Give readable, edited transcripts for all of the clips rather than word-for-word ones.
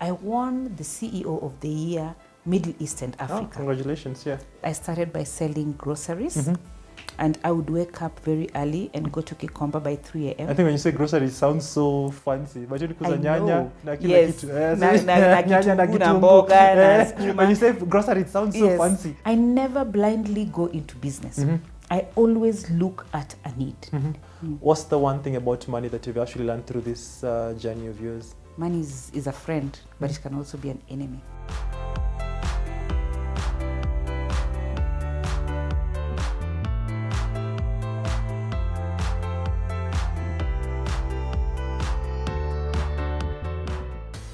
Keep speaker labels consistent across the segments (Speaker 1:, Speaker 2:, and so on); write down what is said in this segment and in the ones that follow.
Speaker 1: I won the CEO of the Year, Middle East and Africa.
Speaker 2: Oh, congratulations, yeah.
Speaker 1: I started by selling groceries. And I would wake up very early and go to Kikomba by 3 a.m.
Speaker 2: I think when you say groceries, it sounds so fancy. But you
Speaker 1: know.
Speaker 2: na kila
Speaker 1: Yes.
Speaker 2: kitu.
Speaker 1: Na kitunguu, na mboga, na sukuma.
Speaker 2: When you say grocery, it sounds so fancy.
Speaker 1: I never blindly go into business. I always look at a need.
Speaker 2: What's the one thing about money that you've actually learned through this journey of yours?
Speaker 1: Money is a friend, but it can also be an enemy.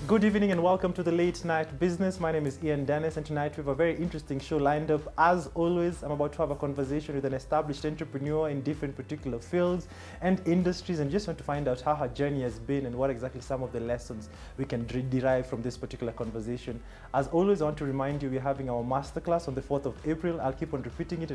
Speaker 2: Good evening and welcome to the Late Night Business. My name is Ian Dennis and tonight we have a very interesting show lined up. As always, I'm about to have a conversation with an established entrepreneur in different particular fields and industries, and just want to find out how her journey has been and what exactly some of the lessons we can derive from this particular conversation. As always, I want to remind you we're having our masterclass on the 4th of April. I'll keep on repeating it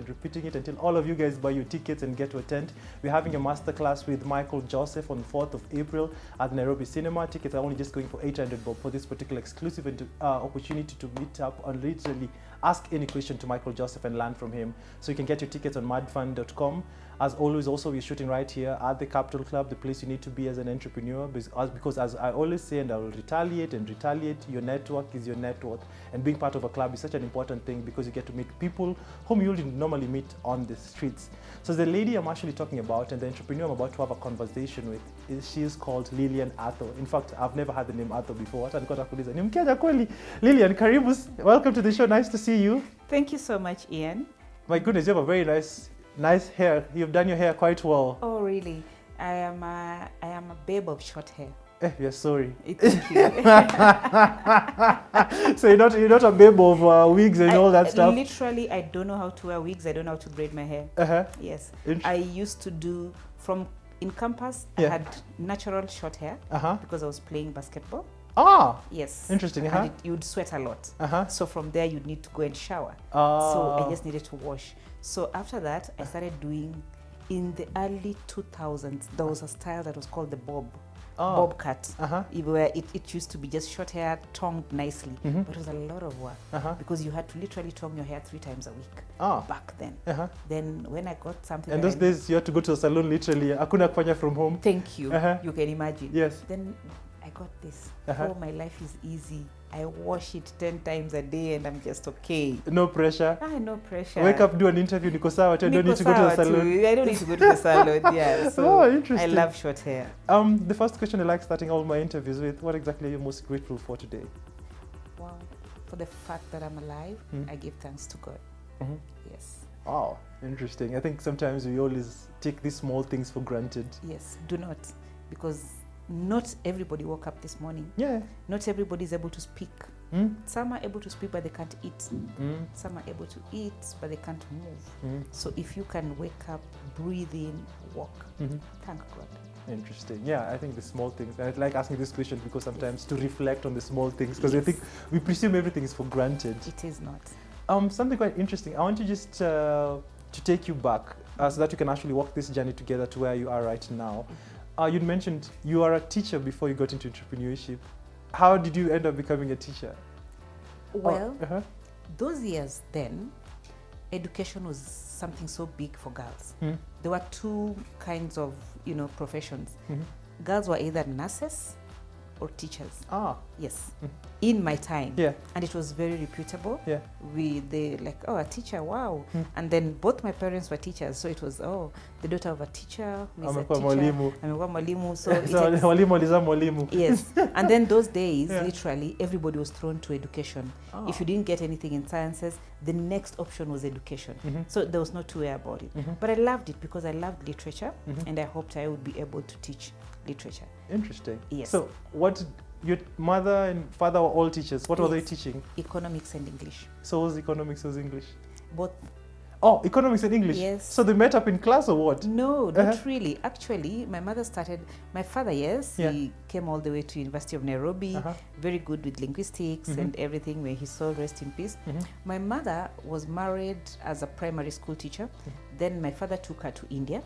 Speaker 2: until all of you guys buy your tickets and get to attend. We're having a masterclass with Michael Joseph on 4th of April at Nairobi Cinema. Tickets are only just going for 800 for this particular exclusive opportunity to meet up and literally ask any question to Michael Joseph and learn from him. So you can get your tickets on madfund.com. As always, also we're shooting right here at the Capital Club, the place you need to be as an entrepreneur, because as I always say, and I will retaliate, your network is your net worth, and being part of a club is such an important thing because you get to meet people whom you wouldn't normally meet on the streets. So the lady I'm actually talking about and the entrepreneur I'm about to have a conversation with, she is called Lilian Atho. In fact, I've never had the name Atho before. Lilian, karibu. Welcome to the show. Nice to see you.
Speaker 1: Thank you so much, Ian.
Speaker 2: My goodness, you have a very nice hair. You've done your hair quite well.
Speaker 1: Oh, really? I am a babe of short hair.
Speaker 2: You're sorry.
Speaker 1: Thank you.
Speaker 2: So you're not a babe of wigs and all that stuff?
Speaker 1: Literally, I don't know how to wear wigs. I don't know how to braid my hair. Yes. I used to do in campus. I had natural short hair because I was playing basketball.
Speaker 2: Ah,
Speaker 1: yes.
Speaker 2: Interesting.
Speaker 1: And you'd sweat a lot. So from there, you'd need to go and shower. So I just needed to wash. So after that, I started doing, in the early 2000s, there was a style that was called the bob cut. Where it used to be just short hair, tongued nicely. But it was a lot of work because you had to literally tongue your hair 3 times a week back then. Then when I got something...
Speaker 2: And those days, you had to go to a salon literally. Hakuna kufanya from home.
Speaker 1: Thank you. You can imagine.
Speaker 2: Yes.
Speaker 1: Then I got this. Oh, my life is easy. I wash it 10 times a day and I'm just okay.
Speaker 2: No pressure?
Speaker 1: No pressure.
Speaker 2: Wake up, do an interview, niko sawa, I don't need to go to the salon.
Speaker 1: I don't need to go to the salon, yeah. So
Speaker 2: interesting.
Speaker 1: I love short hair.
Speaker 2: The first question I like starting all my interviews with, what exactly are you most grateful for today?
Speaker 1: Wow. For the fact that I'm alive, I give thanks to God. Yes.
Speaker 2: Wow, interesting. I think sometimes we always take these small things for granted.
Speaker 1: Yes, do not. Because not everybody woke up this morning.
Speaker 2: Yeah.
Speaker 1: Not everybody is able to speak. Some are able to speak, but they can't eat. Some are able to eat, but they can't move. So if you can wake up, breathe in, walk, thank God.
Speaker 2: Interesting. Yeah, I think the small things. I like asking this question because sometimes to reflect on the small things, because I think we presume everything is for granted.
Speaker 1: It is not.
Speaker 2: Something quite interesting. I want you just to take you back so that you can actually walk this journey together to where you are right now. You'd mentioned you are a teacher before you got into entrepreneurship. How did you end up becoming a teacher?
Speaker 1: Well, those years then, education was something so big for girls. There were 2 kinds of, professions. Girls were either nurses or teachers. Yes. In my time. Yeah. And it was very reputable. Yeah. They like, a teacher, wow. And then both my parents were teachers. So it was, the daughter of a teacher, who is a teacher. Mwalimu. So
Speaker 2: mwalimu.
Speaker 1: Yes. And then those days, literally, everybody was thrown to education. If you didn't get anything in sciences, the next option was education. So there was no two way about it. But I loved it because I loved literature and I hoped I would be able to teach literature.
Speaker 2: Interesting.
Speaker 1: Yes.
Speaker 2: So what, your mother and father were all teachers. What were they teaching?
Speaker 1: Economics and English.
Speaker 2: So was economics, was English?
Speaker 1: Both.
Speaker 2: Oh, economics and English?
Speaker 1: Yes.
Speaker 2: So they met up in class or what?
Speaker 1: No, not really. Actually, my father, yes,
Speaker 2: Yeah.
Speaker 1: he came all the way to University of Nairobi, very good with linguistics and everything, where his soul rest in peace. My mother was married as a primary school teacher. Then my father took her to India.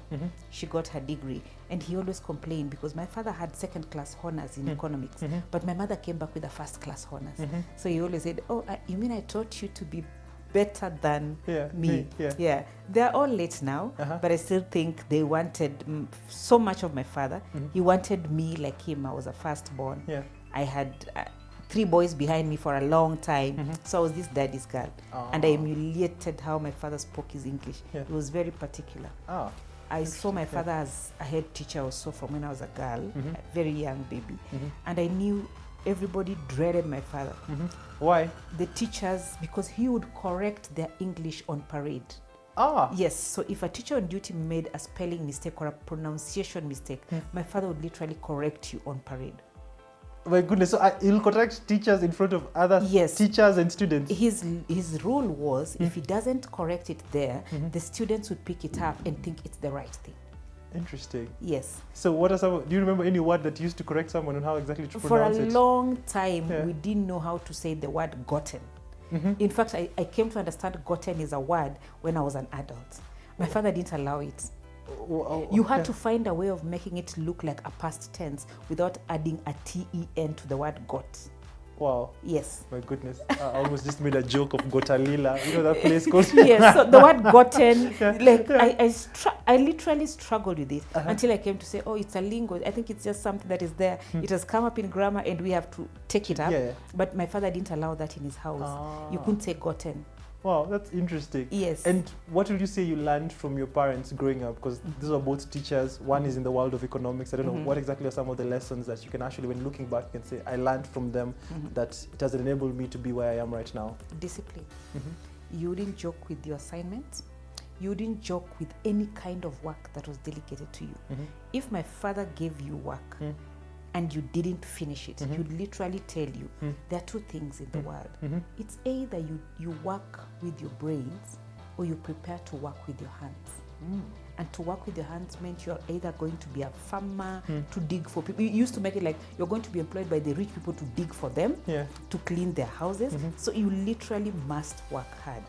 Speaker 1: She got her degree. And he always complained because my father had second-class honors in economics, but my mother came back with a first-class honors. So he always said, oh, you mean I taught you to be better than me? Yeah. They're all late now, but I still think they wanted so much of my father. He wanted me like him. I was a firstborn. I had 3 boys behind me for a long time. So I was this daddy's girl. And I emulated how my father spoke his English. He was very particular. I saw my father as a head teacher also from when I was a girl, a very young baby. And I knew everybody dreaded my father.
Speaker 2: Why?
Speaker 1: The teachers, because he would correct their English on parade. Yes, so if a teacher on duty made a spelling mistake or a pronunciation mistake, my father would literally correct you on parade.
Speaker 2: My goodness, so he'll correct teachers in front of other teachers and students?
Speaker 1: His rule was, if he doesn't correct it there, the students would pick it up and think it's the right thing.
Speaker 2: Interesting.
Speaker 1: Yes.
Speaker 2: So what are do you remember any word that used to correct someone on how exactly to pronounce it?
Speaker 1: For a long time, we didn't know how to say the word gotten. In fact, I came to understand gotten is a word when I was an adult. My father didn't allow it. You had to find a way of making it look like a past tense without adding a TEN to the word got.
Speaker 2: Wow.
Speaker 1: Yes.
Speaker 2: My goodness. I almost just made a joke of Gotalila. You know that place called...
Speaker 1: Yes, so the word gotten, I literally struggled with it until I came to say, oh, it's a lingo. I think it's just something that is there. It has come up in grammar and we have to take it up. But my father didn't allow that in his house. You couldn't say gotten.
Speaker 2: Wow, that's interesting.
Speaker 1: Yes.
Speaker 2: And what would you say you learned from your parents growing up? Because these are both teachers. One is in the world of economics. I don't know, what exactly are some of the lessons that you can actually, when looking back, you can say, I learned from them that it has enabled me to be where I am right now?
Speaker 1: Discipline. You wouldn't joke with your assignments. You wouldn't joke with any kind of work that was delegated to you. If my father gave you work, and you didn't finish it, you'd literally tell you, there are 2 things in the world. It's either you work with your brains or you prepare to work with your hands. And to work with your hands meant you're either going to be a farmer, to dig for people. You used to make it like you're going to be employed by the rich people to dig for them, to clean their houses. So you literally must work hard.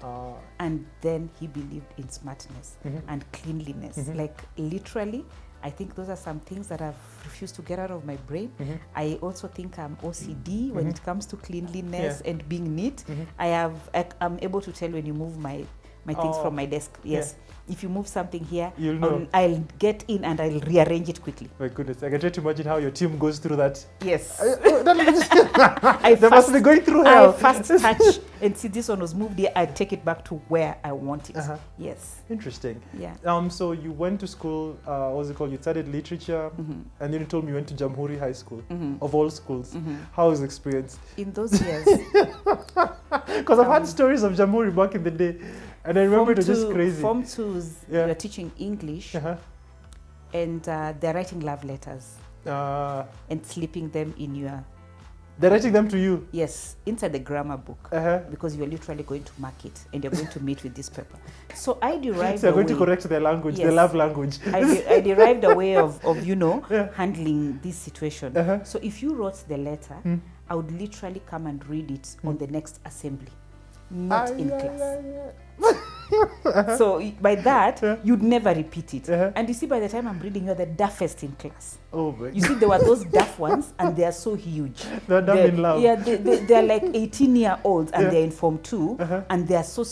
Speaker 1: And then he believed in smartness and cleanliness. Like literally, I think those are some things that I've refused to get out of my brain. I also think I'm OCD when it comes to cleanliness and being neat. I'm able to tell when you move my things from my desk. Yes. If you move something here,
Speaker 2: you'll know.
Speaker 1: I'll get in and I'll rearrange it quickly.
Speaker 2: My goodness, I can try to imagine how your team goes through that.
Speaker 1: Yes.
Speaker 2: They must be going through hell.
Speaker 1: I first touch and see this one was moved here. I take it back to where I want it. Yes.
Speaker 2: Interesting.
Speaker 1: Yeah.
Speaker 2: So you went to school, what was it called? You studied literature, and then you told me you went to Jamhuri High School, of all schools. How was the experience?
Speaker 1: In those years.
Speaker 2: Because I've had stories of Jamhuri back in the day, and I remember it was just crazy.
Speaker 1: Form 2s, they're teaching English, and they're writing love letters and slipping them in your...
Speaker 2: They're writing them to you?
Speaker 1: Yes, inside the grammar book, because you're literally going to mark it and you're going to meet with this paper. So I derived
Speaker 2: So you're going to correct their language, their love language.
Speaker 1: I derived a way of handling this situation. So if you wrote the letter, I would literally come and read it on the next assembly, not in class. So by that, you'd never repeat it. And you see, by the time I'm reading, you're the daffest in class.
Speaker 2: Oh my.
Speaker 1: You see, there were those daft ones, and they are so huge.
Speaker 2: They're dumb in love.
Speaker 1: Yeah, they're like 18-year-olds, and they're in Form 2, and they are so...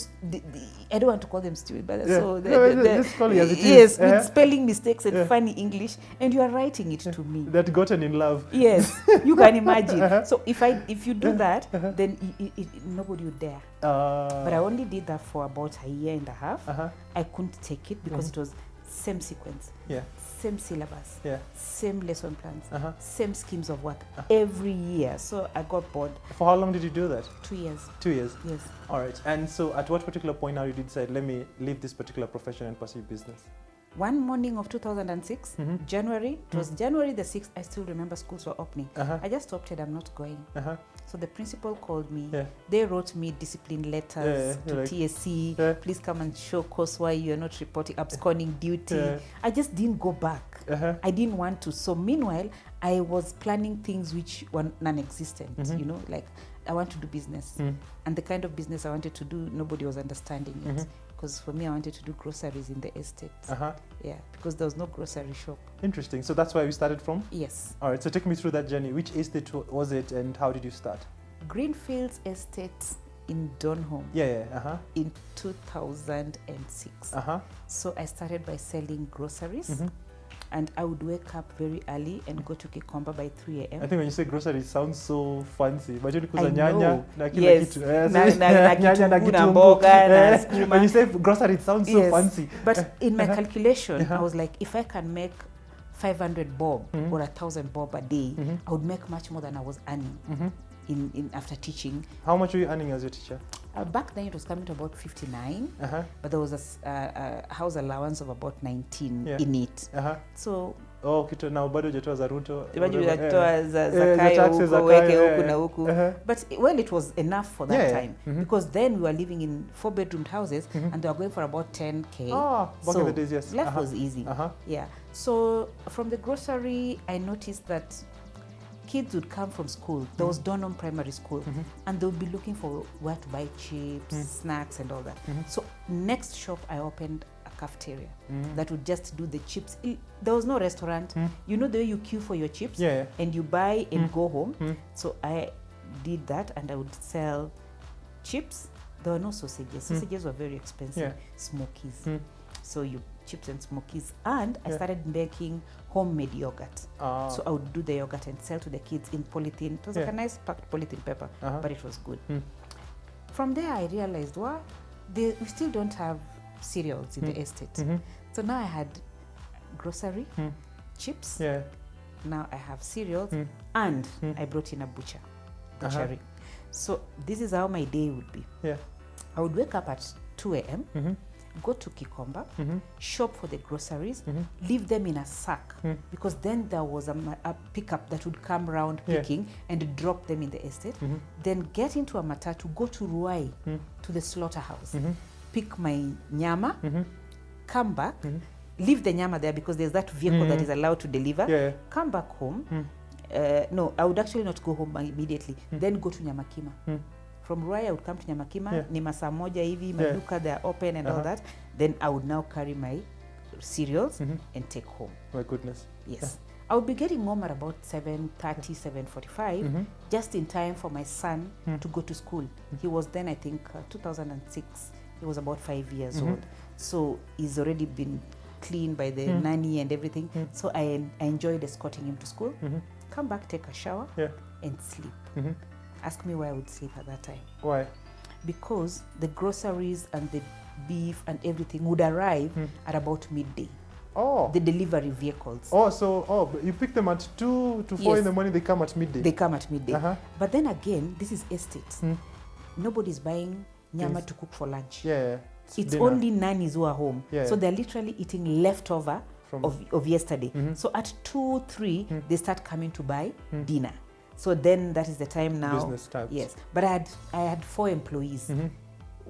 Speaker 1: I don't want to call them stupid, but so
Speaker 2: just call it as it is.
Speaker 1: Yes, with spelling mistakes and funny English, and you are writing it to me.
Speaker 2: That gotten in love.
Speaker 1: Yes, you can imagine. So if you do that, then nobody would dare. But I only did that for about a year and a half. I couldn't take it because it was same sequence, same syllabus, same lesson plans, same schemes of work every year. So I got bored.
Speaker 2: For how long did you do that?
Speaker 1: 2 years.
Speaker 2: 2 years?
Speaker 1: Yes.
Speaker 2: All right. And so at what particular point now did you decide, let me leave this particular profession and pursue business?
Speaker 1: One morning of 2006, January, it was January the 6th, I still remember schools were opening. I just opted I'm not going. So the principal called me.
Speaker 2: Yeah.
Speaker 1: They wrote me discipline letters to
Speaker 2: like,
Speaker 1: TSC.
Speaker 2: yeah.
Speaker 1: Please come and show cause why you're not reporting absconding duty.
Speaker 2: Yeah.
Speaker 1: I just didn't go back. I didn't want to. So meanwhile, I was planning things which were non-existent. You know, like I want to do business. And the kind of business I wanted to do, nobody was understanding it. Because for me, I wanted to do groceries in the estate. Yeah, because there was no grocery shop.
Speaker 2: Interesting. So that's where we started from?
Speaker 1: Yes.
Speaker 2: All right. So take me through that journey. Which estate was it and how did you start?
Speaker 1: Greenfields estate in Donholm. In 2006. So I started by selling groceries. And I would wake up very early and go to Kikomba by 3 a.m.
Speaker 2: I think when you say groceries, it sounds so fancy.
Speaker 1: I
Speaker 2: Nyanya,
Speaker 1: know.
Speaker 2: na kila
Speaker 1: Yes.
Speaker 2: kitu.
Speaker 1: Na kitunguu, na mboga, na sukuma.
Speaker 2: When you say grocery, it sounds so fancy.
Speaker 1: But in my calculation, I was like, if I can make 500 bob or 1,000 bob a day, I would make much more than I was earning in after teaching.
Speaker 2: How much were you earning as your teacher?
Speaker 1: Back then it was coming to about 59, but there was a house allowance of about 19 in it. So
Speaker 2: kitu na bado hujatoa za Ruto.
Speaker 1: Hujatoa za Zakayo huko weke huku na huku. But well, it was enough for that time because then we were living in 4-bedroomed houses and they were going for about 10K.
Speaker 2: Back in the days, yes.
Speaker 1: Life was easy. Yeah. So from the grocery, I noticed that kids would come from school. There was Donholm Primary School, and they would be looking for where to buy chips, snacks, and all that. So next shop, I opened a cafeteria that would just do the chips. There was no restaurant. You know the way you queue for your chips, and you buy and go home. So I did that, and I would sell chips. There were no sausages. Sausages were very expensive. Smokies. So you chips and smokies, and I started making homemade yogurt. So I would do the yogurt and sell to the kids in polythene. It was like a nice packed polythene paper, but it was good. From there, I realized, we still don't have cereals in the estate. So now I had grocery, chips. Now I have cereals, and I brought in a butchery. So this is how my day would be. I would wake up at 2 a.m., go to Kikomba, shop for the groceries, leave them in a sack, because then there was a pickup that would come around picking and drop them in the estate. Then get into a matatu, go to Ruai, to the slaughterhouse, pick my nyama, come back, leave the nyama there because there's that vehicle that is allowed to deliver, come back home. No, I would actually not go home immediately, then go to Nyamakima. From Ruai, I would come to Nyamakima, ni masaa moja hivi, maduka, they are open and all that. Then I would now carry my cereals and take home.
Speaker 2: My goodness.
Speaker 1: Yes. I would be getting home at about 7:30, 7:45, just in time for my son to go to school. He was then, I think, 2006. He was about 5 years old. So he's already been cleaned by the nanny and everything. So I enjoyed escorting him to school, come back, take a shower, and sleep. Ask me why I would sleep at that time.
Speaker 2: Why?
Speaker 1: Because the groceries and the beef and everything would arrive at about midday. The delivery vehicles.
Speaker 2: So you pick them at 2 to 4 in the morning, they come at midday.
Speaker 1: They come at midday. But then again, this is estates. Nobody's buying nyama to cook for lunch. It's dinner. Only nannies who are home. So they're literally eating leftover of yesterday. So at 2, 3, they start coming to buy dinner. So then that is the time now.
Speaker 2: Business types.
Speaker 1: Yes, but I had 4 employees.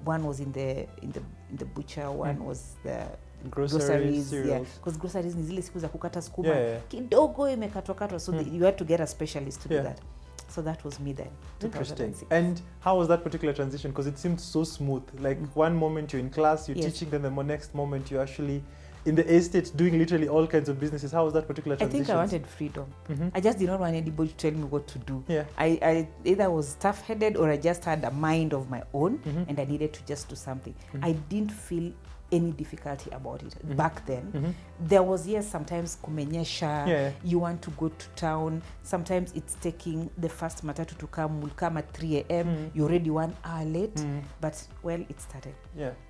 Speaker 1: One was in the butcher. One was the groceries. Because groceries ni zile siku za kukata sukuma kidogo imekatwa, so you had to get a specialist to do that. So that was me then.
Speaker 2: Interesting. And how was that particular transition? Because it seemed so smooth. Like one moment you're in class, you're teaching, then the next moment you're actually in the estate doing literally all kinds of businesses. How was that particular transition?
Speaker 1: I think I wanted freedom. I just did not want anybody to tell me what to do. I either was tough-headed or I just had a mind of my own and I needed to just do something. I didn't feel any difficulty about it back then. There was, yes, sometimes kumenyesha, you want to go to town, sometimes it's taking the first matatu to come, will come at 3 a.m. You're already 1 hour late, but well, it started.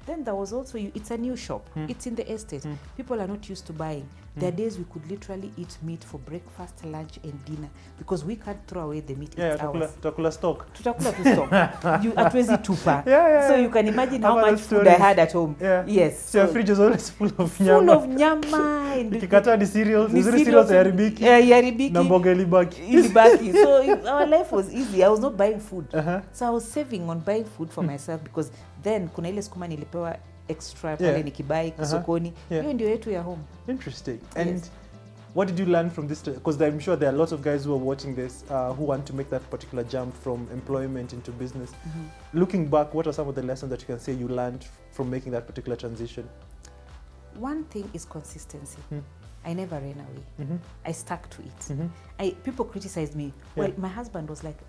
Speaker 1: Then there was also, it's a new shop, it's in the estate, people are not used to buying. There are days we could literally eat meat for breakfast, lunch, and dinner because we can't throw away the meat.
Speaker 2: Yeah, tutakula stock.
Speaker 1: Tutakula tu stock. You hatuwezi tupa.
Speaker 2: Yeah.
Speaker 1: So you can imagine how much food I had at home.
Speaker 2: Yeah.
Speaker 1: Yes.
Speaker 2: So your fridge is always full of nyama.
Speaker 1: Full of nyama.
Speaker 2: Ikikata ni cereals. Ni cereals yaribiki.
Speaker 1: Yaribiki.
Speaker 2: Na mboga ilibaki.
Speaker 1: Ilibaki. So our life was easy. I was not buying food. So I was saving on buying food for myself because then kuna ile sukuma nilipewa extra pale nikibai sokoni. Hiyo ndio yetu ya home.
Speaker 2: Interesting. And what did you learn from this? Because I'm sure there are lots of guys who are watching this who want to make that particular jump from employment into business. Looking back, what are some of the lessons that you can say you learned from making that particular transition?
Speaker 1: One thing is consistency. I never ran away. I stuck to it. People criticized me. Well, my husband was like,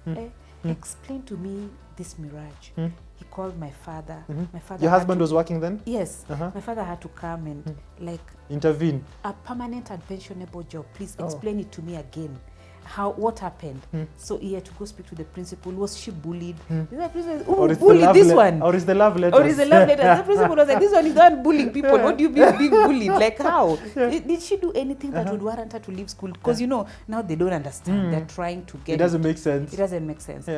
Speaker 1: explain to me this mirage. He called my father. My father.
Speaker 2: Your husband was working then?
Speaker 1: Yes. My father had to come and
Speaker 2: intervene.
Speaker 1: A permanent and pensionable job. Please explain it to me again. What happened? So he had to go speak to the principal. Was she bullied? Who bullied this one?
Speaker 2: Or is the love letter?
Speaker 1: Or is the love letter? The principal was like, this one is the one bullying people. What do you mean being bullied? Like how? Did she do anything that would warrant her to leave school? Because now they don't understand. They're trying to get
Speaker 2: it. Doesn't make sense.
Speaker 1: It doesn't make sense.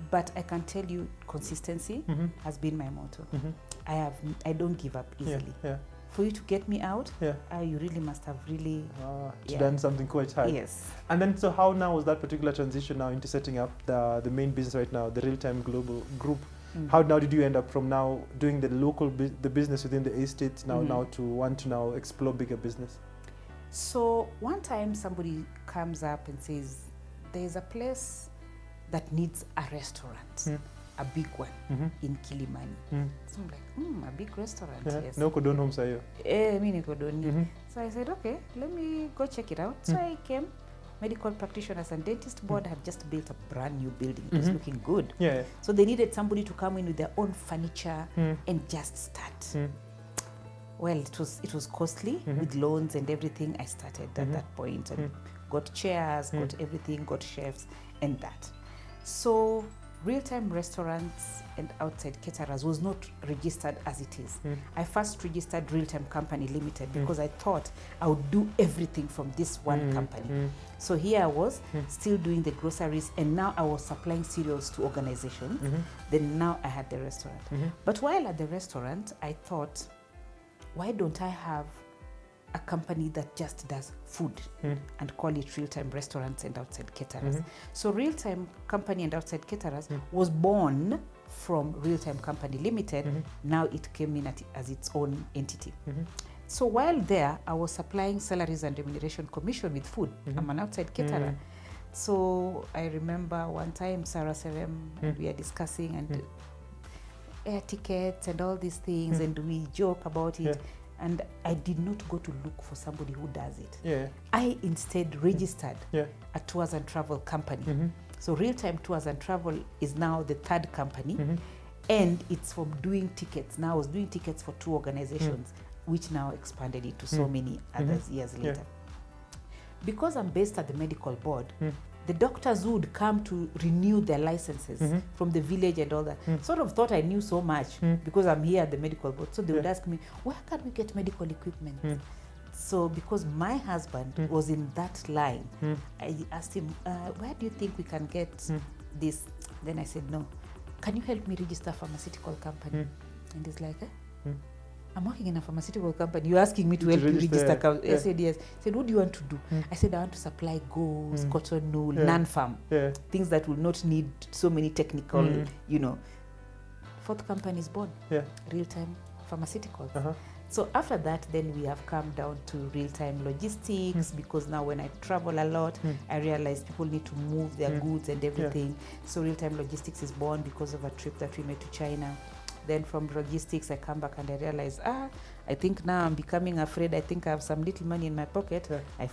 Speaker 1: But I can tell you, consistency has been my motto. I don't give up easily. For you to get me out, you really must have really
Speaker 2: done something quite hard.
Speaker 1: Yes.
Speaker 2: And then, so how now was that particular transition now into setting up the main business right now, the Real-Time Global Group? How now did you end up from now doing the local the business within the estate now to want to now explore bigger business?
Speaker 1: So one time somebody comes up and says, there's a place that needs a restaurant. A big one in Kilimani. So I'm like, a big restaurant, yes.
Speaker 2: No KTN Home sayo.
Speaker 1: Mini Kodoni. So I said, okay, let me go check it out. So I came. Medical practitioners and dentist board had just built a brand new building. It was looking good. So they needed somebody to come in with their own furniture and just start. Well, it was costly with loans and everything. I started at that point and got chairs, got everything, got chefs and that. So Real-Time Restaurants and Outside Caterers was not registered as it is. I first registered Real-Time Company Limited because I thought I would do everything from this one company. So here I was still doing the groceries, and now I was supplying cereals to organizations. Then now I had the restaurant. But while at the restaurant, I thought, why don't I have a company that just does food and call it Real-Time Restaurants and Outside Caterers? So Real-Time Company and Outside Caterers was born from Real-Time Company Limited. Now it came in as its own entity. So while there, I was supplying salaries and remuneration commission with food. I'm an outside caterer. So I remember one time Sarah Serem, we are discussing and air tickets and all these things, and we joke about it. And I did not go to look for somebody who does it. I instead registered a tours and travel company. So Real-Time Tours and Travel is now the third company, and it's from doing tickets. Now I was doing tickets for 2 organizations, which now expanded it to so many others years later. Because I'm based at the medical board, the doctors who would come to renew their licenses from the village and all that sort of thought I knew so much because I'm here at the medical board. So they would ask me, where can we get medical equipment? So because my husband was in that line, I asked him, where do you think we can get this? Then I said, no. Can you help me register a pharmaceutical company? And he's like, I'm working in a pharmaceutical company. You're asking me to help you register. I said, yes. He said, what do you want to do? I said, I want to supply gauze, cotton wool, non-farm. Things that will not need so many technical, Fourth company is born. Real-Time Pharmaceuticals. So after that, then we have come down to Real-Time Logistics because now when I travel a lot, I realize people need to move their goods and everything. So Real-Time Logistics is born because of a trip that we made to China. Then from logistics, I come back and I realize, I think now I'm becoming afraid. I think I have some little money in my pocket. I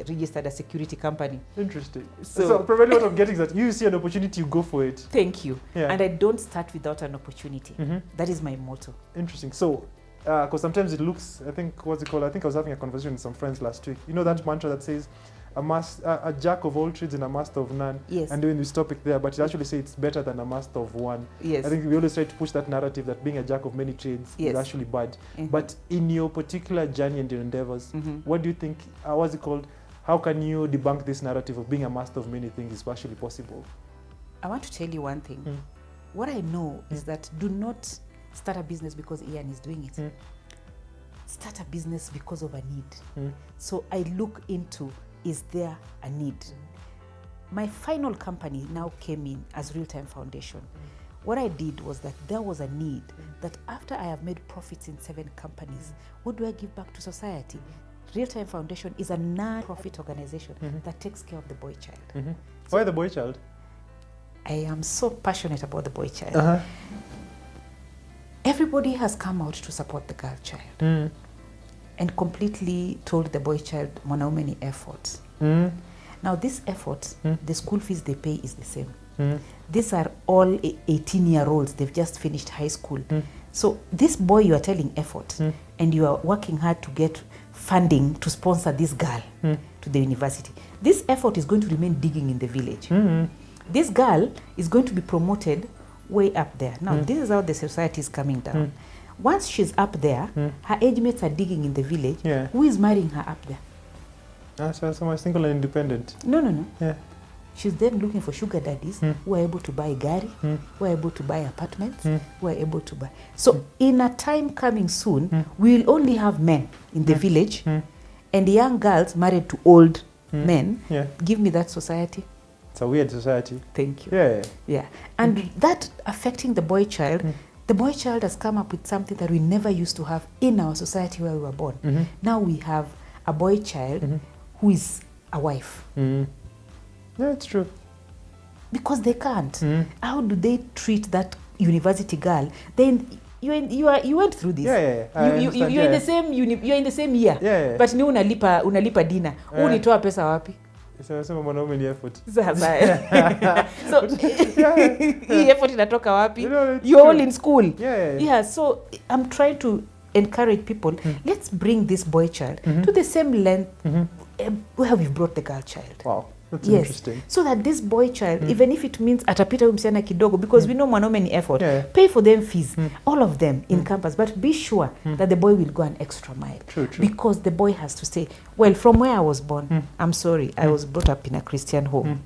Speaker 1: registered a security company.
Speaker 2: Interesting. So probably what I'm getting is that you see an opportunity, you go for it.
Speaker 1: Thank you. And I don't start without an opportunity. That is my motto.
Speaker 2: Interesting. So, because sometimes it looks, I think I was having a conversation with some friends last week. You know that mantra that says, a jack of all trades and a master of none.
Speaker 1: Yes.
Speaker 2: And doing this topic there, but it actually say it's better than a master of one.
Speaker 1: Yes.
Speaker 2: I think we always try to push that narrative that being a jack of many trades
Speaker 1: Yes.
Speaker 2: is actually bad.
Speaker 1: Mm-hmm.
Speaker 2: But in your particular journey and your endeavors, what do you think, what's it called? How can you debunk this narrative of being a master of many things is actually possible?
Speaker 1: I want to tell you one thing. What I know is that do not start a business because Ian is doing it. Start a business because of a need. So I look into, is there a need? My final company now came in as Real-Time Foundation. What I did was that there was a need that after I have made profits in 7 companies, what do I give back to society? Real-Time Foundation is a non-profit organization that takes care of the boy child.
Speaker 2: Why the boy child?
Speaker 1: I am so passionate about the boy child. Everybody has come out to support the girl child and completely told the boy child, mwanaume ni effort. Now this effort, the school fees they pay is the same. These are all 18-year-olds. They've just finished high school. So this boy you are telling effort and you are working hard to get funding to sponsor this girl to the university. This effort is going to remain digging in the village. This girl is going to be promoted way up there. Now, this is how the society is coming down. Once she's up there, her age mates are digging in the village. Who is marrying her up there?
Speaker 2: So someone single and independent.
Speaker 1: No. She's then looking for sugar daddies who are able to buy gari, who are able to buy apartments, who are able to buy. So in a time coming soon, we will only have men in the village and young girls married to old men. Give me that society.
Speaker 2: It's a weird society.
Speaker 1: Thank you. Yeah. And that affecting the boy child, the boy child has come up with something that we never used to have in our society where we were born. Now we have a boy child who is a wife.
Speaker 2: Yeah, it's true.
Speaker 1: Because they can't. How do they treat that university girl? Then you went through this. You're in the same you're in the same year. But ni unalipa dinner. Unitoa pesa wapi?
Speaker 2: Sema mwanaume ni effort.
Speaker 1: So hii effort inatoka wapi? You're all in school. So I'm trying to encourage people, let's bring this boy child to the same length where we've brought the girl child.
Speaker 2: Wow. That's interesting.
Speaker 1: So that this boy child, even if it means atapita msichana kidogo, because we know mwanaume ni effort, pay for them fees, all of them in campus, but be sure that the boy will go an extra mile.
Speaker 2: True.
Speaker 1: Because the boy has to say, well, from where I was born, I'm sorry, I was brought up in a Christian home.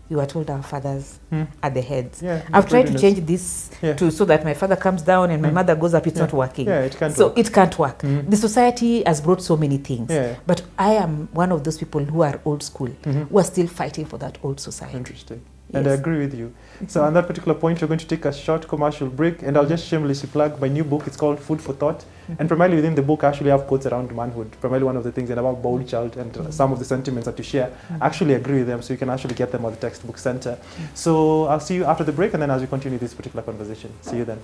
Speaker 1: We were told our fathers are the heads. I've tried to change this so that my father comes down and my mother goes up. It's not working.
Speaker 2: It can't
Speaker 1: so
Speaker 2: work.
Speaker 1: It can't work. The society has brought so many things. But I am one of those people who are old school, who are still fighting for that old society.
Speaker 2: Interesting. And I agree with you. So on that particular point, we're going to take a short commercial break, and I'll just shamelessly plug my new book. It's called Food for Thought. And primarily within the book, I actually have quotes around manhood. Primarily one of the things and about bold child and some of the sentiments that you share. I actually agree with them, so you can actually get them at the textbook center. So I'll see you after the break, and then as we continue this particular conversation. See you then.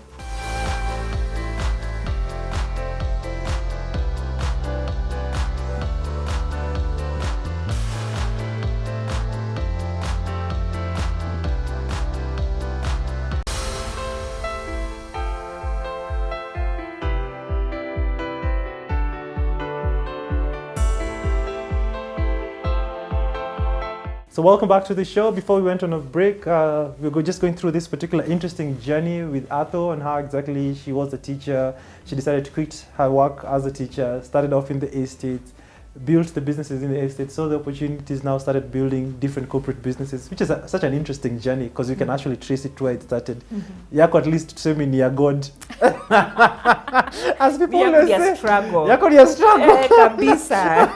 Speaker 2: So welcome back to the show. Before we went on a break, we were just going through this particular interesting journey with Atho and how exactly she was a teacher. She decided to quit her work as a teacher, started off in the estate, built the businesses in the estate, saw the opportunities, now started building different corporate businesses, which is such an interesting journey because you can actually trace it to where it started. Yako at least tuseme ni ya God. As people always say, yako ni ya struggle.
Speaker 1: Kabisa.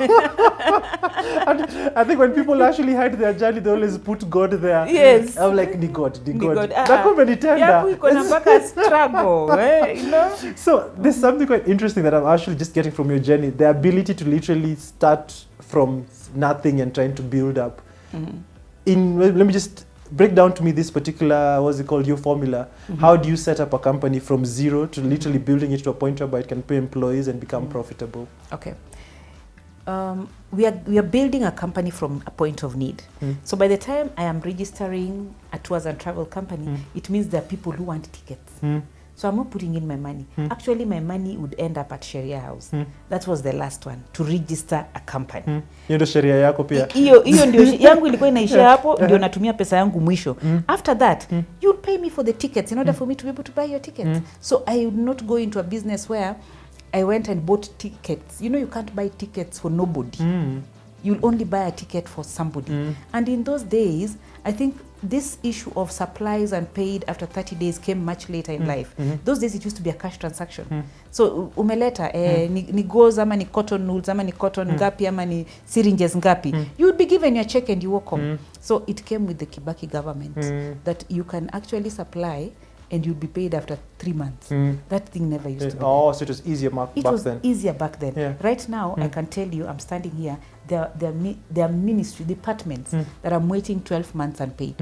Speaker 2: I think when people actually hide their journey, they always put God there.
Speaker 1: Yes.
Speaker 2: I'm like, ni God.
Speaker 1: God.
Speaker 2: Nakumbe ni tenda.
Speaker 1: Yako iko na mpaka struggle. You know?
Speaker 2: So there's something quite interesting that I'm actually just getting from your journey. The ability to literally start from nothing and trying to build up. Let me just break down to me this particular, what's it called, your formula. How do you set up a company from zero to literally building it to a point where it can pay employees and become profitable?
Speaker 1: Okay. We are building a company from a point of need. So by the time I am registering a tours and travel company, it means there are people who want tickets. So I'm not putting in my money. Actually, my money would end up at Sharia House. That was the last one, to register a company.
Speaker 2: Hiyo ndio sheria yako pia.
Speaker 1: Hiyo ndio yangu ilikuwa inaishia hapo, ndio natumia pesa yangu mwisho. After that, you'd pay me for the tickets in order for me to be able to buy your tickets. So I would not go into a business where I went and bought tickets. You know, you can't buy tickets for nobody. You'll only buy a ticket for somebody. And in those days, I think this issue of supplies and paid after 30 days came much later in life. Those days it used to be a cash transaction. So umeleta ni gauze ama ni cotton nools ama ni cotton ngapi ama ni syringes ngapi. You would be given your check and you walk home. So it came with the Kibaki government that you can actually supply and you'll be paid after 3 months. That thing never used to be.
Speaker 2: Oh, so it was easier back then.
Speaker 1: It was easier back then. Yeah. Right now, I can tell you, I'm standing here, there are ministry departments that I'm waiting 12 months unpaid.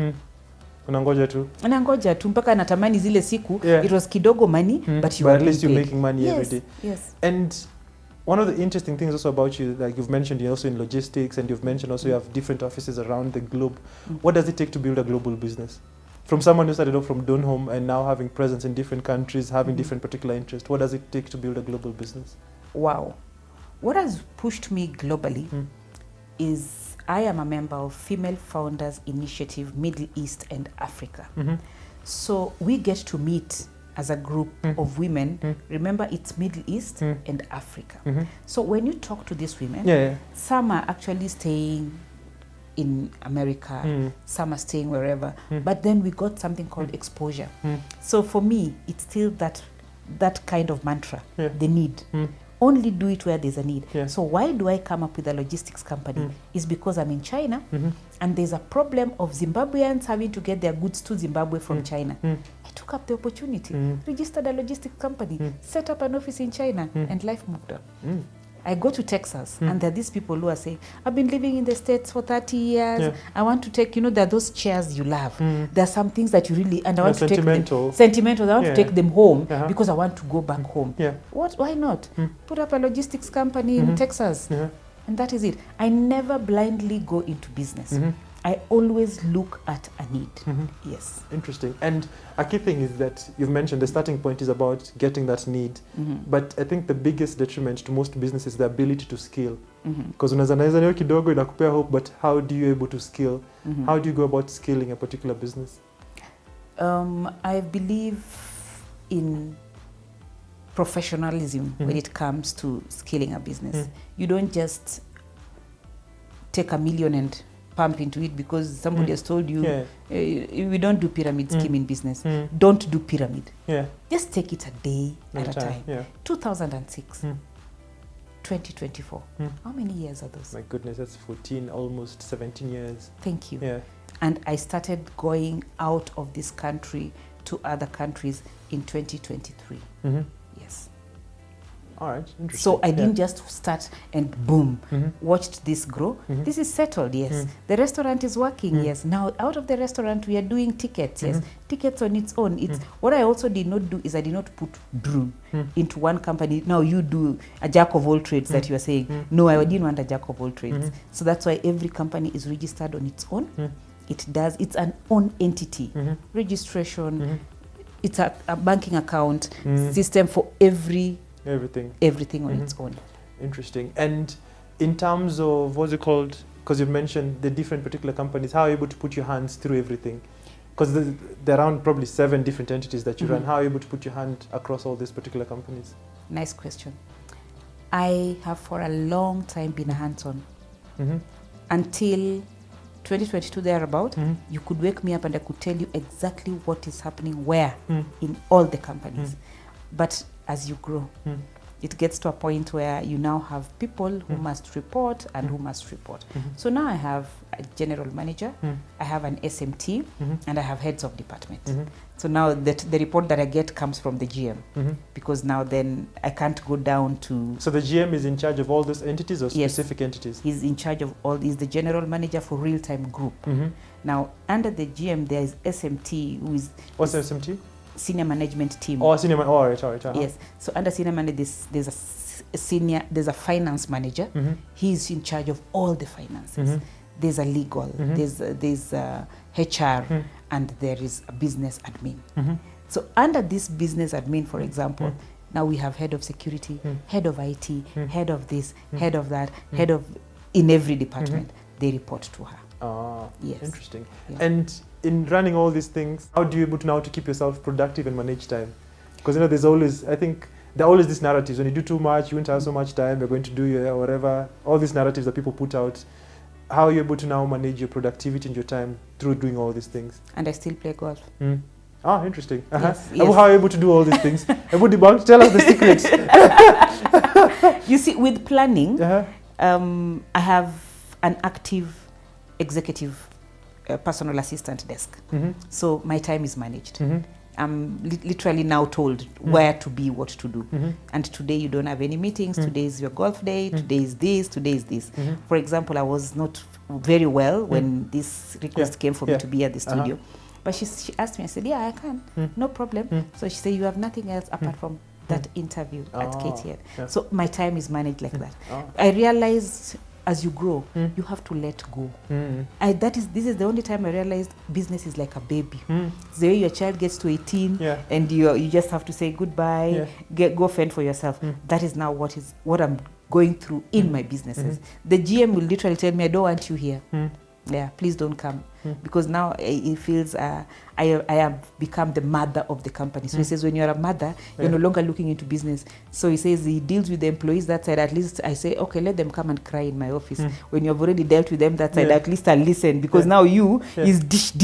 Speaker 2: Unangoja tu.
Speaker 1: Unangoja tu mpaka natamani zile siku. It was kidogo money, but
Speaker 2: at least you're making money
Speaker 1: yes,
Speaker 2: every day.
Speaker 1: Yes.
Speaker 2: And one of the interesting things also about you, like you've mentioned, you're also in logistics, and you've mentioned also you have different offices around the globe. What does it take to build a global business? From someone who started off from Home and now having presence in different countries, having different particular interests, what does it take to build a global business?
Speaker 1: Wow. What has pushed me globally is I am a member of Female Founders Initiative Middle East and Africa. So we get to meet as a group of women. Remember, it's Middle East and Africa. So when you talk to these women, some are actually staying in America, some are staying wherever, but then we got something called exposure. So for me, it's still that kind of mantra, the need. Only do it where there's a need. So why do I come up with a logistics company? Is because I'm in China and there's a problem of Zimbabweans having to get their goods to Zimbabwe from China. I took up the opportunity, registered a logistics company, set up an office in China, and life moved on. I go to Texas and there are these people who are saying, I've been living in the States for 30 years. I want to take, there are those chairs you love. There are some things that you really, and I want to take them. Sentimental. I want to take them home because I want to go back home. Why not? Put up a logistics company in Texas. And that is it. I never blindly go into business. I always look at a need. Yes.
Speaker 2: Interesting. And a key thing is that you've mentioned the starting point is about getting that need. But I think the biggest detriment to most businesses is the ability to scale. Because unaweza niyo kidogo inakupea hope, but how do you able to scale? How do you go about scaling a particular business?
Speaker 1: I believe in professionalism when it comes to scaling a business. You don't just take $1 million and pump into it because somebody has told you we don't do pyramid scheme in business. Don't do pyramid. Just take it a day at a time. 2006, 2024. How many years are those?
Speaker 2: My goodness, that's 14, almost 17 years.
Speaker 1: Thank you. And I started going out of this country to other countries in 2023. Yes.
Speaker 2: All right, interesting.
Speaker 1: So I didn't just start and boom, watched this grow. This is settled, yes. The restaurant is working, yes. Now out of the restaurant, we are doing tickets, yes. Tickets on its own. It's what I also did not do is I did not put Brew into one company. Now you do a jack of all trades that you are saying. No, I didn't want a jack of all trades. So that's why every company is registered on its own. It's an own entity. Registration, it's a banking account system for everything on its own. Interesting.
Speaker 2: And in terms of what's it called, because you've mentioned the different particular companies, how are you able to put your hands through everything? Because there are around probably 7 different entities that you run. How are you able to put your hand across all these particular companies?
Speaker 1: Nice question. I have for a long time been a hands-on. Until 2022 thereabout, you could wake me up and I could tell you exactly what is happening where in all the companies. But as you grow, it gets to a point where you now have people who must report and who must report. So now I have a general manager, I have an SMT, and I have heads of department. So now the report that I get comes from the GM, because now then I can't go down to...
Speaker 2: So the GM is in charge of all those entities or specific entities?
Speaker 1: He's in charge of all, he's the general manager for real-time group. Now under the GM there is SMT who is...
Speaker 2: What's SMT?
Speaker 1: Senior management team.
Speaker 2: Oh, senior all right.
Speaker 1: Yes. So under senior manager, there's a finance manager. He's in charge of all the finances. there's a legal, there's a HR, and there is a business admin. So under this business admin, for example, now we have head of security, head of IT, head of this, head of that, head of, in every department, they report to her.
Speaker 2: Yes. Interesting.
Speaker 1: Yeah.
Speaker 2: And in running all these things, how do you able to now to keep yourself productive and manage time? Because you know, there's always, I think, there are always these narratives. When you do too much, you won't have so much time, you're going to do your whatever. All these narratives that people put out. How are you able to now manage your productivity and your time through doing all these things?
Speaker 1: And I still play golf.
Speaker 2: Interesting.
Speaker 1: Yes,
Speaker 2: yes. How are you able to do all these things? Tell us the secrets.
Speaker 1: You see, with planning, I have an active executive personal assistant desk. So my time is managed. I'm literally now told where to be, what to do. And today you don't have any meetings, today is your golf day, today is this, today is this. For example, I was not very well when this request came for me to be at the studio. But she asked me, I said, yeah, I can, no problem. So she said, you have nothing else apart from that interview at KTN. So my time is managed like that. I realized as you grow, you have to let go. This is the only time I realized business is like a baby. It's the way your child gets to 18 and you just have to say goodbye, go fend for yourself. That is now what I'm going through in my businesses. The GM will literally tell me, I don't want you here. Yeah, please don't come. Because now it feels I have become the mother of the company. So he says, when you're a mother, you're no longer looking into business. So he says he deals with the employees that side. At least I say, okay, let them come and cry in my office. When you've already dealt with them that side, at least I'll listen. Because now you is dish.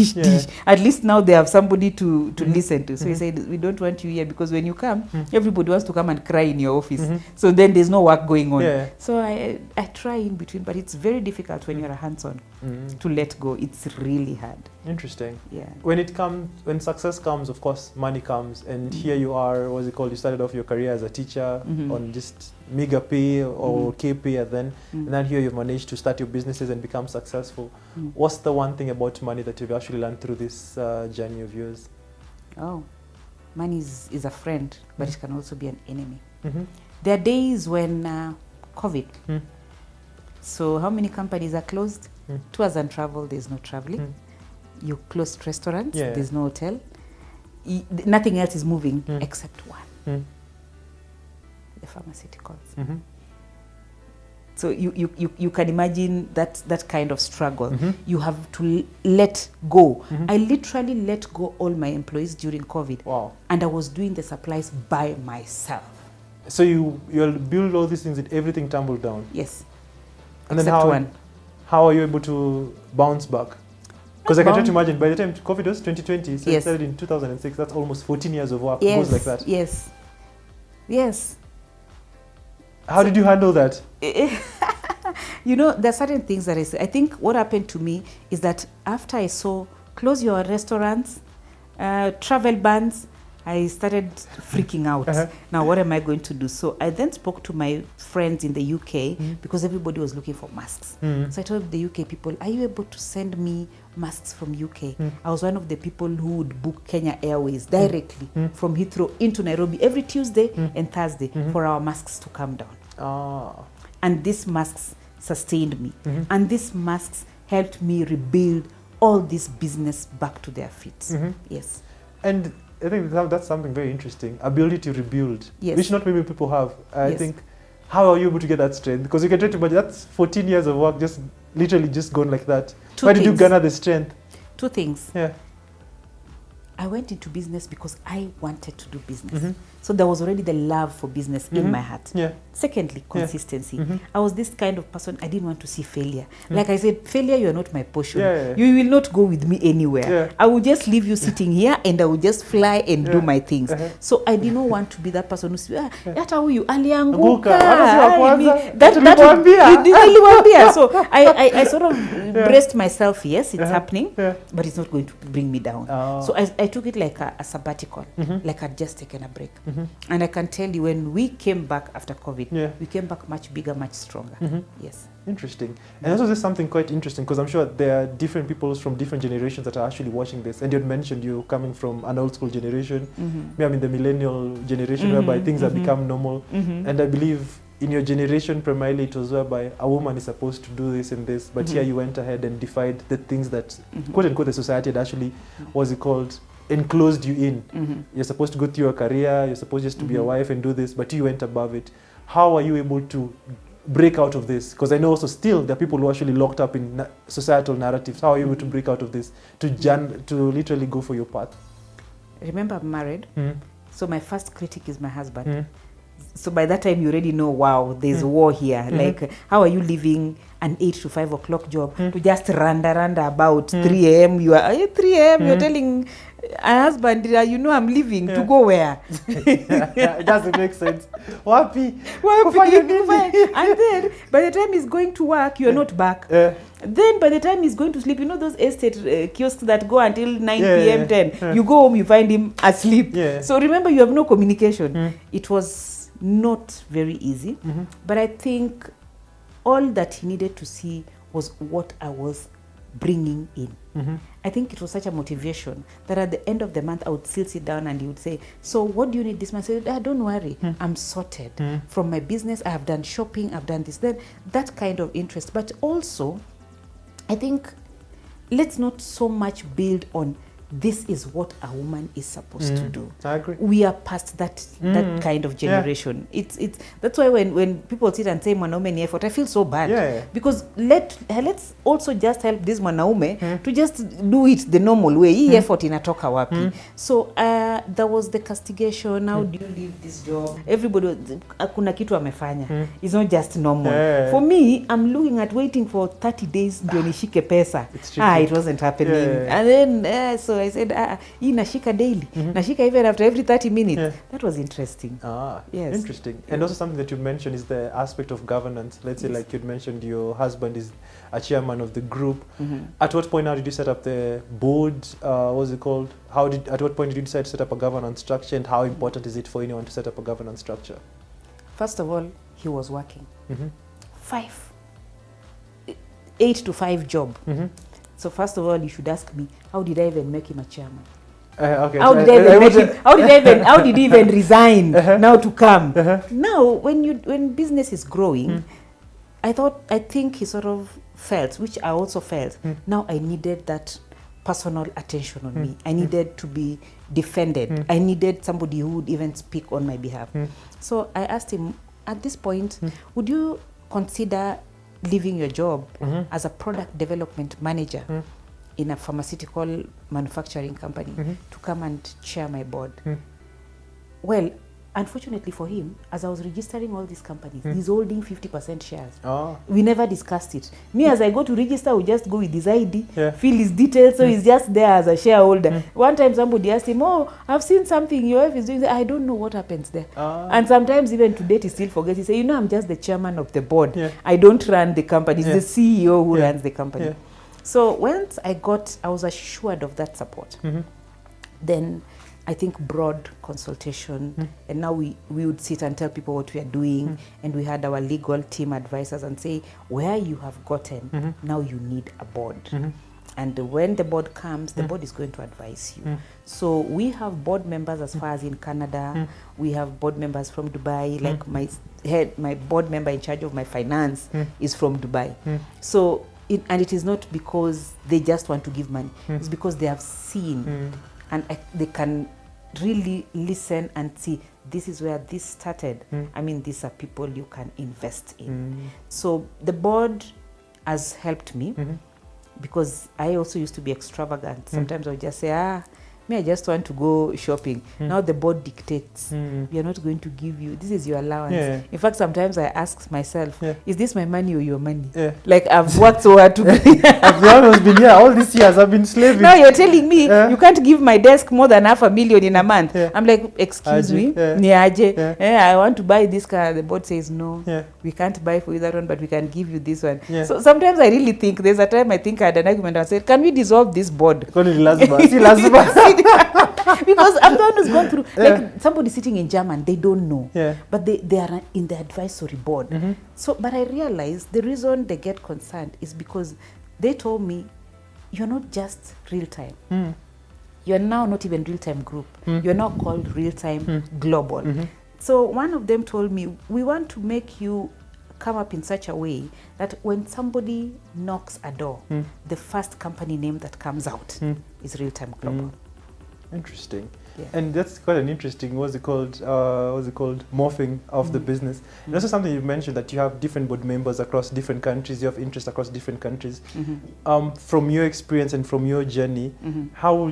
Speaker 1: At least now they have somebody to listen to. So he said, we don't want you here because when you come, everybody wants to come and cry in your office. So then there's no work going on. So I try in between, but it's very difficult when you're a hands-on to let go. It's really hard.
Speaker 2: Interesting.
Speaker 1: Yeah.
Speaker 2: When success comes, of course, money comes, and here you are. What's it called? You started off your career as a teacher on just mega pay or KP, and then here you've managed to start your businesses and become successful. What's the one thing about money that you've actually learned through this journey of yours?
Speaker 1: Oh, money is a friend, but it can also be an enemy. There are days when COVID. So how many companies are closed? Tours and travel, there's no traveling. You closed restaurants, there's no hotel. Nothing else is moving except one, the pharmaceuticals. So you can imagine that kind of struggle. You have to let go. I literally let go all my employees during COVID.
Speaker 2: Wow.
Speaker 1: And I was doing the supplies by myself.
Speaker 2: So you'll build all these things and everything tumbled down?
Speaker 1: Yes.
Speaker 2: And then how are you able to bounce back? Because I can try to imagine, by the time COVID was 2020, so it started in 2006, that's almost 14 years of work. It goes like that.
Speaker 1: Yes.
Speaker 2: How did you handle that?
Speaker 1: You know, there are certain things that I think what happened to me is that after I saw close your restaurants, travel bans, I started freaking out. Now, what am I going to do? So I then spoke to my friends in the UK because everybody was looking for masks. So I told the UK people, are you able to send me masks from UK? I was one of the people who would book Kenya Airways directly from Heathrow into Nairobi every Tuesday and Thursday for our masks to come down. And these masks sustained me. And these masks helped me rebuild all this business back to their feet. Yes.
Speaker 2: And I think that's something very interesting, ability to rebuild, which not many people have. I think, how are you able to get that strength? Because you can try to imagine, that's 14 years of work, just literally just gone like that. Why did you garner the strength?
Speaker 1: Two things. I went into business because I wanted to do business. So there was already the love for business in my heart. Secondly, consistency. I was this kind of person, I didn't want to see failure. Like I said, failure, you are not my portion. You will not go with me anywhere. I will just leave you sitting here and I will just fly and do my things. So I did not want to be that person who says, yata huyu alianguka. So I sort of braced myself, yes, it's happening, but it's not going to bring me down. So I took it like a sabbatical, like I'd just taken a break. And I can tell you, when we came back after COVID, we came back much bigger, much stronger. Yes. Interesting.
Speaker 2: And also there's something quite interesting, because I'm sure there are different people from different generations that are actually watching this. And you had mentioned you coming from an old school generation, me, I'm in the millennial generation, whereby things have become normal. And I believe in your generation, primarily, it was whereby a woman is supposed to do this and this, but here you went ahead and defied the things that, quote unquote, the society had actually, what's it called, enclosed you in. You're supposed to go through your career, you're supposed just to be a wife and do this, but you went above it. How are you able to break out of this? Because I know also still there are people who are actually locked up in societal narratives. How are you able to break out of this, to literally go for your path?
Speaker 1: Remember, I'm married, so my first critic is my husband. So by that time, you already know, wow, there's war here. Like, how are you living an 8 to 5 o'clock job to just run about 3 a.m.? You are 3 a.m. You're telling a husband, you know, I'm leaving to go where?
Speaker 2: It doesn't make sense. Wapi.
Speaker 1: And then by the time he's going to work, you're not back. Then by the time he's going to sleep, you know those estate kiosks that go until 9 p.m. 10. You go home, you find him asleep. So remember, you have no communication. It was not very easy, but I think all that he needed to see was what I was bringing in. I think it was such a motivation that at the end of the month I would still sit down and he would say, so what do you need this month? I said, don't worry, I'm sorted. From my business, I have done shopping, I've done this. Then that kind of interest. But also, I think let's not so much build on this is what a woman is supposed to do.
Speaker 2: I agree.
Speaker 1: We are past that kind of generation. It's that's why when people sit and say mwanaume ni effort, I feel so bad. Because let's also just help this mwanaume to just do it the normal way. Hii effort inatoka wapi. So there was the castigation. How do you leave this job? Everybody kuna kitu amefanya. It's not just normal. For me, I'm looking at waiting for 30 days ndio nishike pesa. It wasn't happening. And then so I said, hii nashika daily. Nashika even after every 30 minutes. That was interesting. Yes.
Speaker 2: Interesting. And also something that you mentioned is the aspect of governance. Let's say, like you'd mentioned, your husband is a chairman of the group. At what point now did you set up the board? What's it called? At what point did you decide to set up a governance structure, and how important is it for anyone to set up a governance structure?
Speaker 1: First of all, he was working. 8 to 5 job. So first of all, you should ask me, how did I even make him a chairman?
Speaker 2: Okay.
Speaker 1: How did I even make him? How did he even resign now to come? Now, when business is growing, I think he sort of felt, which I also felt. Now I needed that personal attention on me. I needed to be defended. I needed somebody who would even speak on my behalf. So I asked him, at this point, would you consider leaving your job as a product development manager in a pharmaceutical manufacturing company to come and chair my board? Well, unfortunately for him, as I was registering all these companies, he's holding 50% shares. We never discussed it. Me, as I go to register, we just go with his ID, fill his details, so he's just there as a shareholder. One time somebody asked him, I've seen something your wife is doing. I don't know what happens there. And sometimes even to date, he still forgets. He said, I'm just the chairman of the board. I don't run the company. It's the CEO who runs the company. So once I was assured of that support, then I think broad consultation, and now we would sit and tell people what we are doing, and we had our legal team advisors and say, where you have gotten, now you need a board. And when the board comes, the board is going to advise you. So we have board members as far as in Canada. We have board members from Dubai, like my board member in charge of my finance is from Dubai. So, and it is not because they just want to give money. It's because they have seen and they can really listen and see, this is where this started. I mean, these are people you can invest in. So the board has helped me because I also used to be extravagant. Sometimes I would just say, me, I just want to go shopping. Now the board dictates, we are not going to give you, this is your allowance. In fact, sometimes I ask myself, is this my money or your money? Like, I've worked so hard to
Speaker 2: I've always been here, all these years I've been slaving.
Speaker 1: Now you're telling me you can't give my desk more than $500,000 in a month. I'm like, excuse me, I want to buy this car. The board says, no, we can't buy for you that one, but we can give you this one. So sometimes I really think, there's a time I think I had an argument and I said, can we dissolve this board? Because I'm the one who's gone through, like somebody sitting in German, they don't know, but they are in the advisory board. So, but I realized the reason they get concerned is because they told me, you're not just real time. You're now not even real time group. You're now called real time global. So one of them told me, we want to make you come up in such a way that when somebody knocks a door, the first company name that comes out is Real Time Global.
Speaker 2: Interesting.
Speaker 1: Yeah.
Speaker 2: And that's quite an interesting, what's it called, morphing of the business. And also something you've mentioned, that you have different board members across different countries, you have interests across different countries. From your experience and from your journey, how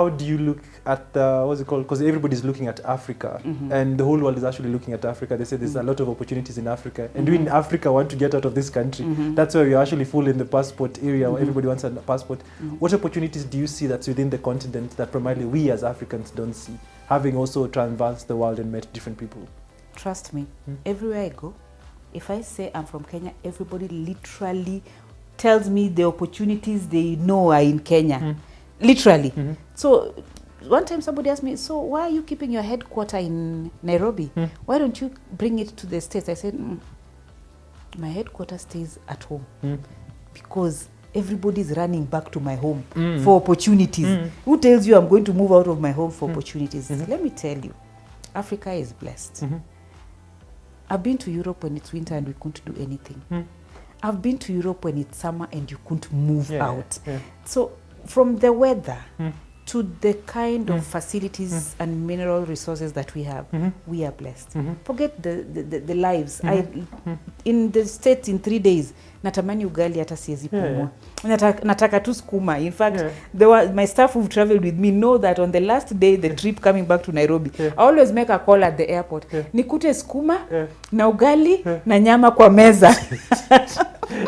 Speaker 2: do you look at the, what's it called, because everybody's looking at Africa, and the whole world is actually looking at Africa. They say there's a lot of opportunities in Africa, and we in Africa want to get out of this country. That's why we are actually full in the passport area, where everybody wants a passport. What opportunities do you see that's within the continent that primarily we as Africans don't see, having also traversed the world and met different people?
Speaker 1: Trust me, everywhere I go, if I say I'm from Kenya, everybody literally tells me the opportunities they know are in Kenya. Literally. So one time somebody asked me, so why are you keeping your headquarters in Nairobi? Why don't you bring it to the States? I said, my headquarters stays at home because everybody's running back to my home for opportunities. Who tells you I'm going to move out of my home for opportunities? Let me tell you, Africa is blessed. I've been to Europe when it's winter and we couldn't do anything. I've been to Europe when it's summer and you couldn't move out. So from the weather to the kind of facilities and mineral resources that we have, we are blessed. Forget the lives. In the States, in 3 days, natamani ugali hata siezi pumua. Nataka tu skuma. In fact, my staff who've traveled with me know that on the last day, the trip coming back to Nairobi, I always make a call at the airport. Nikute skuma, na ugali, na nyama kwa meza.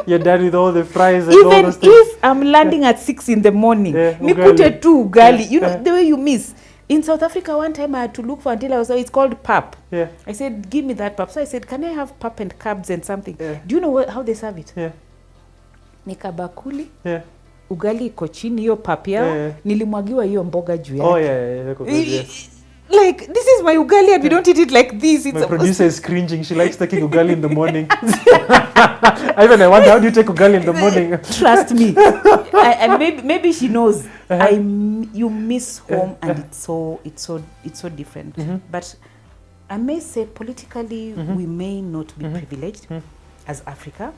Speaker 2: You're done with all the fries and
Speaker 1: even
Speaker 2: all those things.
Speaker 1: If I'm landing at 6 in the morning, nikute tu ugali. You know, the way you miss. In South Africa, one time I had to look for until I was, it's called pap. I said, give me that pap. So I said, can I have pap and carbs and something? Do you know how they serve it? Nikabakuli. Ugali iko chini, hiyo pap yao. Nilimwagiwa hiyo mboga juu yake. Like, this is my ugali and we don't eat it like this.
Speaker 2: My producer is cringing. She likes taking ugali in the morning. Even I wonder, how do you take ugali in the morning?
Speaker 1: Trust me. And maybe she knows. You miss home and it's so different. But I may say politically we may not be privileged as Africa.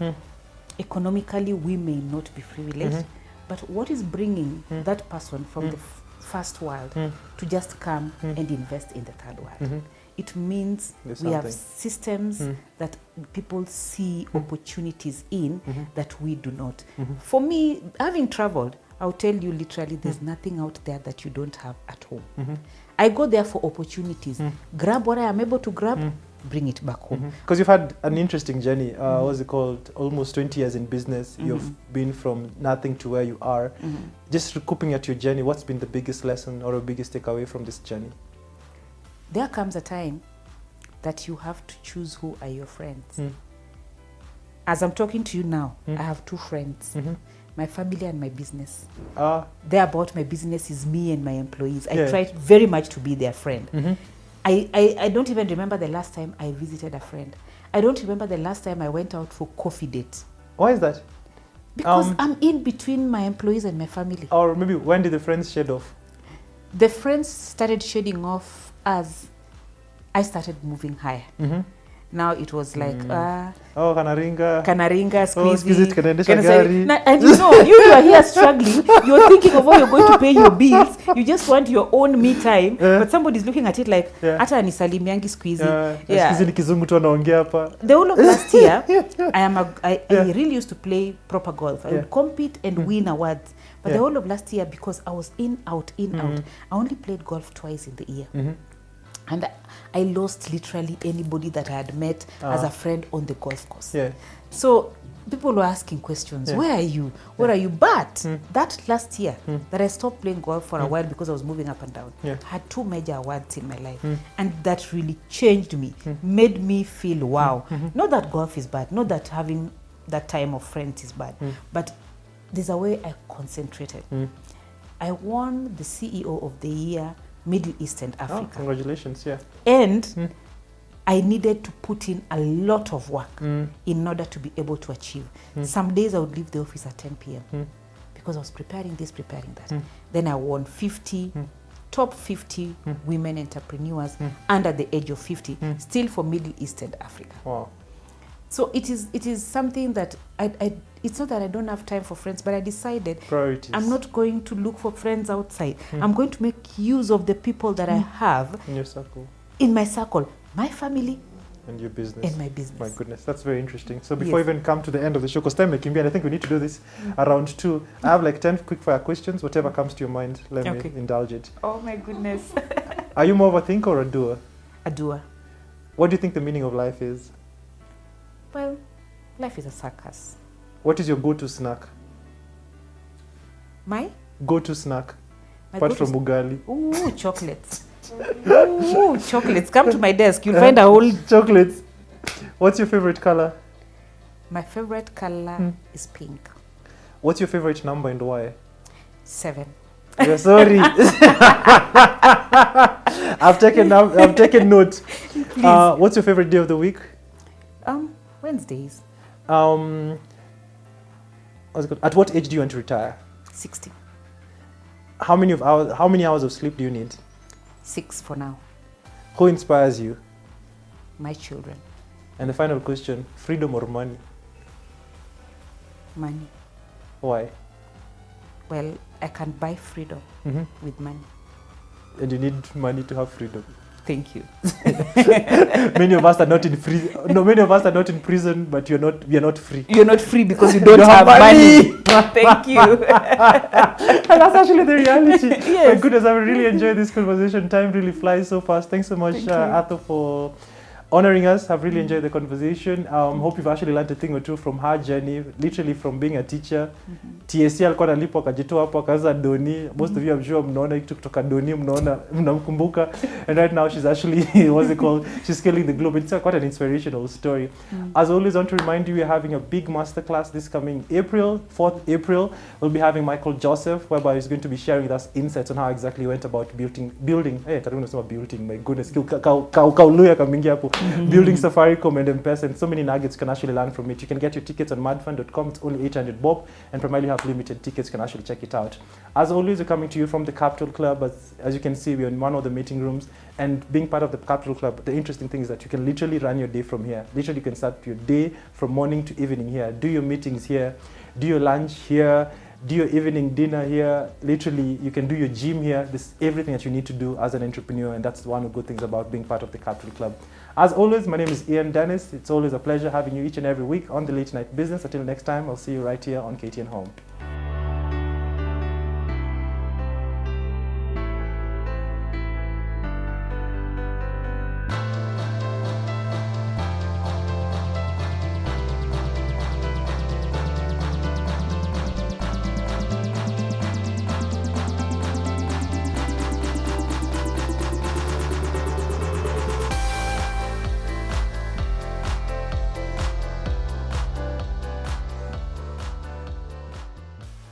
Speaker 1: Economically we may not be privileged. But what is bringing that person from the first world to just come and invest in the third world? It means we have systems that people see opportunities in that we do not. For me, having traveled, I'll tell you literally there's nothing out there that you don't have at home. I go there for opportunities. Grab what I am able to grab, bring it back home.
Speaker 2: Because you've had an interesting journey, what's it called, almost 20 years in business. You've been from nothing to where you are. Just recouping at your journey, what's been the biggest lesson or the biggest takeaway from this journey?
Speaker 1: There comes a time that you have to choose who are your friends. As I'm talking to you now, I have 2 friends. My family and my business. They're about my business is me and my employees. I try very much to be their friend. I don't even remember the last time I visited a friend. I don't remember the last time I went out for coffee date.
Speaker 2: Why is that?
Speaker 1: Because I'm in between my employees and my family.
Speaker 2: Or maybe when did the friends shed off?
Speaker 1: The friends started shedding off as I started moving higher. Now it was like,
Speaker 2: kanaringa,
Speaker 1: squeezy. And you know, you are here struggling. You're thinking of how you're going to pay your bills. You just want your own me time. But somebody's looking at it like, ata nisalimiangi squeezy. The whole of last year, I really used to play proper golf. I would compete and win awards. But the whole of last year, because I was in, out, I only played golf twice in the year. And I lost literally anybody that I had met as a friend on the golf course. So people were asking questions. Where are you? Where are you? But that last year that I stopped playing golf for a while because I was moving up and down, I had 2 major awards in my life. And that really changed me, made me feel wow. Not that golf is bad, not that having that time of friends is bad, but there's a way I concentrated. I won the CEO of the Year, Middle East and Africa.
Speaker 2: Congratulations,
Speaker 1: And I needed to put in a lot of work in order to be able to achieve. Some days I would leave the office at 10 p.m. because I was preparing this, preparing that. Then I won 50 top 50 women entrepreneurs under the age of 50, still for Middle East and Africa.
Speaker 2: Wow.
Speaker 1: So it is something that it's not that I don't have time for friends, but I decided
Speaker 2: priorities.
Speaker 1: I'm not going to look for friends outside. I'm going to make use of the people that I have
Speaker 2: in your circle,
Speaker 1: in my circle, my family,
Speaker 2: and your business.
Speaker 1: And my business.
Speaker 2: My goodness, that's very interesting. So before we even come to the end of the show, because time making, and I think we need to do this around 2. I have like 10 quick fire questions. Whatever comes to your mind, let me indulge it.
Speaker 1: Oh my goodness.
Speaker 2: Are you more of a thinker or a doer?
Speaker 1: A doer.
Speaker 2: What do you think the meaning of life is?
Speaker 1: Well, life is a circus.
Speaker 2: What is your go-to snack?
Speaker 1: My?
Speaker 2: Go-to snack.
Speaker 1: My
Speaker 2: Apart from ugali.
Speaker 1: Ooh, chocolates. Ooh, chocolates. Come to my desk. You'll find a whole...
Speaker 2: Chocolates. What's your favorite color?
Speaker 1: My favorite color is pink.
Speaker 2: What's your favorite number and why?
Speaker 1: 7.
Speaker 2: Yeah, sorry. I've taken note. What's your favorite day of the week?
Speaker 1: Wednesdays.
Speaker 2: At what age do you want to retire?
Speaker 1: 60.
Speaker 2: How many hours of sleep do you need?
Speaker 1: 6 for now.
Speaker 2: Who inspires you?
Speaker 1: My children.
Speaker 2: And the final question, freedom or money?
Speaker 1: Money.
Speaker 2: Why?
Speaker 1: Well, I can buy freedom with money.
Speaker 2: And you need money to have freedom.
Speaker 1: Thank you.
Speaker 2: Many of us are not in prison, but we are not free.
Speaker 1: You're not free because you don't have money. Thank you.
Speaker 2: And that's actually the reality.
Speaker 1: Yes.
Speaker 2: My goodness, I really enjoyed this conversation. Time really flies so fast. Thanks so much, Atho, for honoring us. I've really enjoyed the conversation. Hope you've actually learned a thing or two from her journey, literally from being a teacher. TSC alikuwa analipo akajitoa hapo akaanza doni. Most of you I'm sure mnaona kitu kutoka doni, mnamkumbuka. And right now she's actually she's scaling the globe. It's quite an inspirational story. As always, I want to remind you we're having a big masterclass this coming April, 4th April. We'll be having Michael Joseph, whereby he's going to be sharing with us insights on how exactly he went about building. Hey, building, my goodness. Building Safaricom and M-Pesa, and so many nuggets can actually learn from it. You can get your tickets on madfund.com. It's only 800 bob, and primarily have limited tickets. You can actually check it out. As always, we're coming to you from the Capital Club. As you can see, we're in one of the meeting rooms, and being part of the Capital Club, the interesting thing is that you can literally run your day from here. Literally, you can start your day from morning to evening here. Do your meetings here. Do your lunch here. Do your evening dinner here. Literally, you can do your gym here. This is everything that you need to do as an entrepreneur, and that's one of the good things about being part of the Capital Club. As always, my name is Ian Dennis. It's always a pleasure having you each and every week on the Late Night Business. Until next time, I'll see you right here on KTN Home.